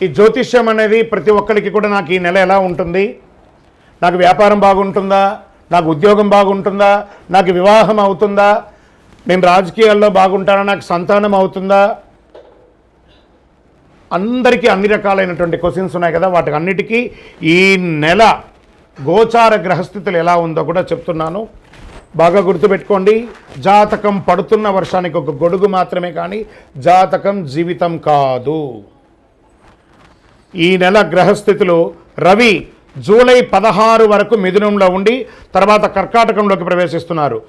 ఈ జ్యోతిష్యం అనేది ప్రతి ఒక్కరికి కూడా నాకు ఈ నెల ఎలా ఉంటుంది, నాకు వ్యాపారం బాగుంటుందా, నాకు ఉద్యోగం బాగుంటుందా, నాకు వివాహం అవుతుందా, నేను రాజకీయాల్లో బాగుంటానా, నాకు సంతానం అవుతుందా, అందరికీ అన్ని రకాలైనటువంటి క్వశ్చన్స్ ఉన్నాయి కదా. వాటికి అన్నిటికీ ఈ నెల గోచార గ్రహస్థితులు ఎలా ఉందో కూడా చెప్తున్నాను. బాగా గుర్తుపెట్టుకోండి. జాతకం పడుతున్న వర్షానికి ఒక గొడుగు మాత్రమే, కానీ జాతకం జీవితం కాదు. ఈ నెల గ్రహస్థితులు రవి జూలై 16 వరకు మిథునంలో ఉండి తర్వాత కర్కాటకంలోకి ప్రవేశిస్తున్నారు.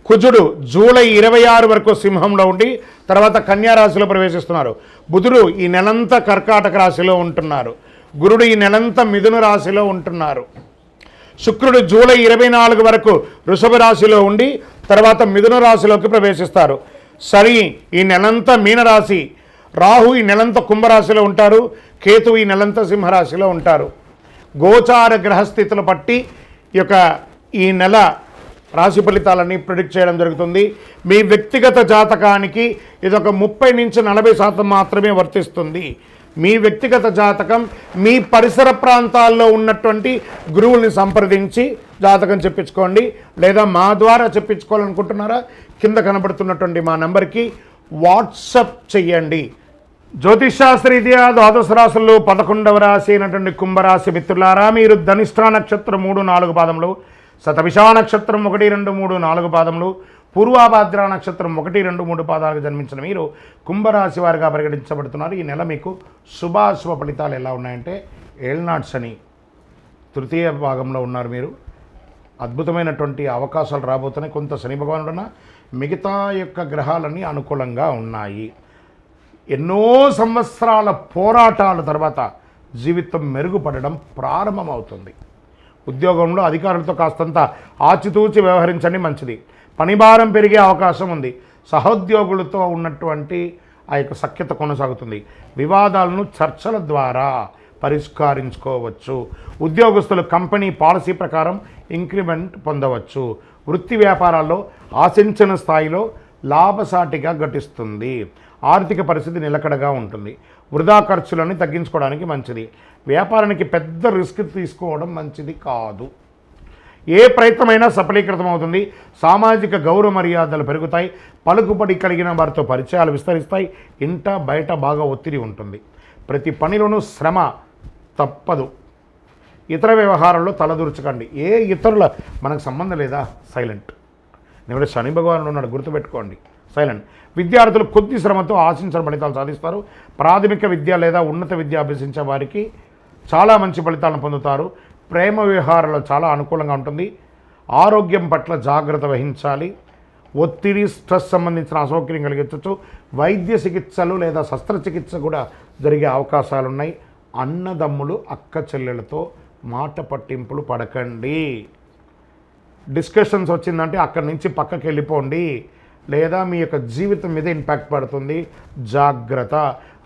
కుజుడు జూలై 26 వరకు సింహంలో ఉండి తర్వాత కన్యా రాశిలో ప్రవేశిస్తున్నారు. బుధుడు ఈ నెలంతా కర్కాటక రాశిలో ఉంటున్నారు. గురుడు ఈ నెలంతా మిథున రాశిలో ఉంటున్నారు. శుక్రుడు జూలై 24 వరకు వృషభ రాశిలో ఉండి తర్వాత మిథున రాశిలోకి ప్రవేశిస్తారు. శని ఈ నెలంతా మీనరాశి, రాహు ఈ నెలంతా కుంభరాశిలో ఉంటారు, కేతువు ఈ నెలంతా సింహరాశిలో ఉంటారు. గోచార గ్రహస్థితులు బట్టి ఈ నెల రాశి ఫలితాలన్నీ ప్రిడిక్ట్ చేయడం జరుగుతుంది. మీ వ్యక్తిగత జాతకానికి ఇదొక 30 నుంచి 40% మాత్రమే వర్తిస్తుంది. మీ వ్యక్తిగత జాతకం మీ పరిసర ప్రాంతాల్లో ఉన్నటువంటి గురువుల్ని సంప్రదించి జాతకం చెప్పించుకోండి. లేదా మా ద్వారా చెప్పించుకోవాలనుకుంటున్నారా, కింద కనబడుతున్నటువంటి మా నెంబర్కి వాట్సప్ చెయ్యండి. జ్యోతిషాస్త్రరీత్యా ద్వాదశ రాశుల్లో 11వ రాశి అయినటువంటి కుంభరాశి మిత్రులారా, మీరు ధనిష్ఠా నక్షత్రం 3, 4 పాదములు, శతభిషా నక్షత్రం 1, 2, 3, 4 పాదములు, పూర్వాభాద్ర నక్షత్రం 1, 2, 3 పాదాలకు జన్మించిన మీరు కుంభరాశి వారిగా పరిగణించబడుతున్నారు. ఈ నెల మీకు శుభాశుభ ఫలితాలు ఎలా ఉన్నాయంటే, ఏళ్నాడు శని తృతీయ భాగంలో ఉన్నారు. మీరు అద్భుతమైనటువంటి అవకాశాలు రాబోతున్నాయి. కొంత శని భగవానుడున్న మిగతా గ్రహాలన్నీ అనుకూలంగా ఉన్నాయి. ఎన్నో సంవత్సరాల పోరాటాల తర్వాత జీవితం మెరుగుపడడం ప్రారంభమవుతుంది. ఉద్యోగంలో అధికారులతో కాస్తంత ఆచితూచి వ్యవహరించండి, మంచిది. పనిభారం పెరిగే అవకాశం ఉంది. సహోద్యోగులతో ఉన్నటువంటి సఖ్యత కొనసాగుతుంది. వివాదాలను చర్చల ద్వారా పరిష్కరించుకోవచ్చు. ఉద్యోగస్తులు కంపెనీ పాలసీ ప్రకారం ఇంక్రిమెంట్ పొందవచ్చు. వృత్తి వ్యాపారాల్లో ఆశించిన స్థాయిలో లాభసాటిగా ఘటిస్తుంది. ఆర్థిక పరిస్థితి నిలకడగా ఉంటుంది. వృధా ఖర్చులను తగ్గించుకోవడానికి మంచిది. వ్యాపారానికి పెద్ద రిస్క్ తీసుకోవడం మంచిది కాదు. ఏ ప్రయత్నమైనా సఫలీకృతం అవుతుంది. సామాజిక గౌరవ మర్యాదలు పెరుగుతాయి. పలుకుబడి కలిగిన వారితో పరిచయాలు విస్తరిస్తాయి. ఇంట బయట బాగా ఒత్తిడి ఉంటుంది. ప్రతి పనిలోనూ శ్రమ తప్పదు. ఇతర వ్యవహారాల్లో తలదూర్చకండి. ఏ ఇతరుల మనకు సంబంధం లేదా, సైలెంట్. నేను శని భగవానుడు ఉన్నాడు, గుర్తుపెట్టుకోండి, సైలెంట్. విద్యార్థులు కొద్ది శ్రమతో ఆశించిన ఫలితాలు సాధిస్తారు. ప్రాథమిక విద్య లేదా ఉన్నత విద్య అభ్యసించే వారికి చాలా మంచి ఫలితాలను పొందుతారు. ప్రేమ వ్యవహారాల్లో చాలా అనుకూలంగా ఉంటుంది. ఆరోగ్యం పట్ల జాగ్రత్త వహించాలి. ఒత్తిడి, స్ట్రెస్ సంబంధించిన అసౌకర్యం కలిగించవచ్చు. వైద్య చికిత్సలు లేదా శస్త్రచికిత్స కూడా జరిగే అవకాశాలు ఉన్నాయి. అన్నదమ్ములు, అక్క చెల్లెలతో మాట పట్టింపులు పడకండి. డిస్కషన్స్ వచ్చిందంటే అక్కడి నుంచి పక్కకి వెళ్ళిపోండి, లేదా మీ జీవితం మీద ఇంపాక్ట్ పడుతుంది. జాగ్రత్త.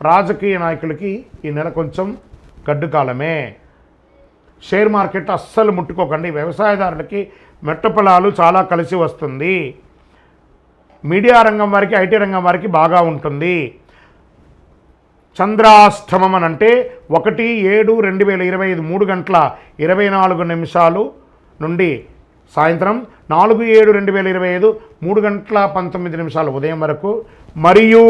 రాజకీయ నాయకులకి ఈ నెల కొంచెం గడ్డు కాలమే. షేర్ మార్కెట్ అస్సలు ముట్టుకోకండి. వ్యవసాయదారులకి మెట్ట పొలాలు చాలా కలిసి వస్తుంది. మీడియా రంగం వారికి, ఐటీ రంగం వారికి బాగా ఉంటుంది. చంద్రాష్టమం అని అంటే 1/7/2025 3:24 నుండి సాయంత్రం 4/7/2025 3:19 ఉదయం వరకు. మరియు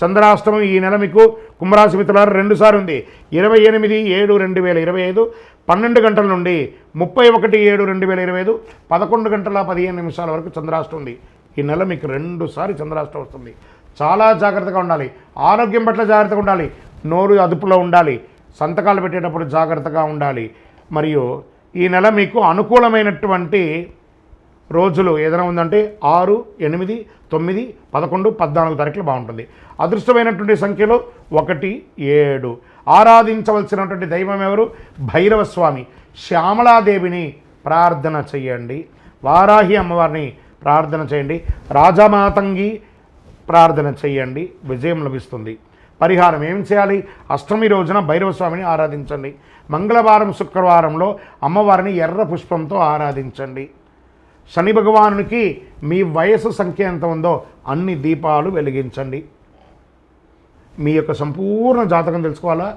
చంద్రాష్టమం ఈ నెల మీకు కుంభరాశి మిత్రులారా 2 సార్లు ఉంది. 28/7/2025 12 గంటల నుండి 31/7/2025 11:15 వరకు చంద్రాష్టమం ఉంది. ఈ నెల మీకు 2 సార్లు చంద్రాష్టమం వస్తుంది. చాలా జాగ్రత్తగా ఉండాలి. ఆరోగ్యం పట్ల జాగ్రత్తగా ఉండాలి. నోరు అదుపులో ఉండాలి. సంతకాలు పెట్టేటప్పుడు జాగ్రత్తగా ఉండాలి. మరియు ఈ నెల మీకు అనుకూలమైనటువంటి రోజులు ఏదైనా ఉందంటే 6, 8, 9, 11, 14 తారీఖులు బాగుంటుంది. అదృష్టమైనటువంటి సంఖ్యలో 1, 7. ఆరాధించవలసినటువంటి దైవం ఎవరు? భైరవ స్వామి. శ్యామలాదేవిని ప్రార్థన చేయండి. వారాహి అమ్మవారిని ప్రార్థన చేయండి. రాజమాతంగి ప్రార్థన చేయండి. విజయం లభిస్తుంది. పరిహారం ఏం చేయాలి? అష్టమి రోజున భైరవ స్వామిని ఆరాధించండి. మంగళవారం, శుక్రవారంలో అమ్మవారిని ఎర్ర పుష్పంతో ఆరాధించండి. శని భగవానునికి మీ వయసు సంఖ్య ఎంత ఉందో అన్ని దీపాలు వెలిగించండి. మీ యొక్క సంపూర్ణ జాతకం తెలుసుకోవాలా,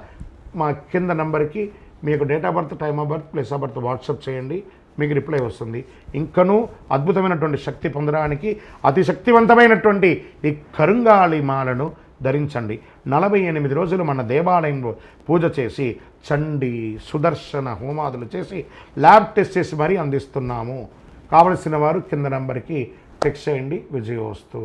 మా కింద నంబర్కి మీ యొక్క date of birth, time of birth, place of birth WhatsApp చేయండి, మీకు రిప్లై వస్తుంది. ఇంకనూ అద్భుతమైనటువంటి శక్తి పొందడానికి అతి శక్తివంతమైనటువంటి ఈ కరుంగాళి మాలను ధరించండి. 48 రోజులు మన దేవాలయంలో పూజ చేసి చండీ సుదర్శన హోమాదులు చేసి ల్యాబ్ టెస్ట్ చేసి మరీ అందిస్తున్నాము. కావలసిన వారు కింద నంబర్కి టెక్స్ట్ చేయండి. విజయోస్తు.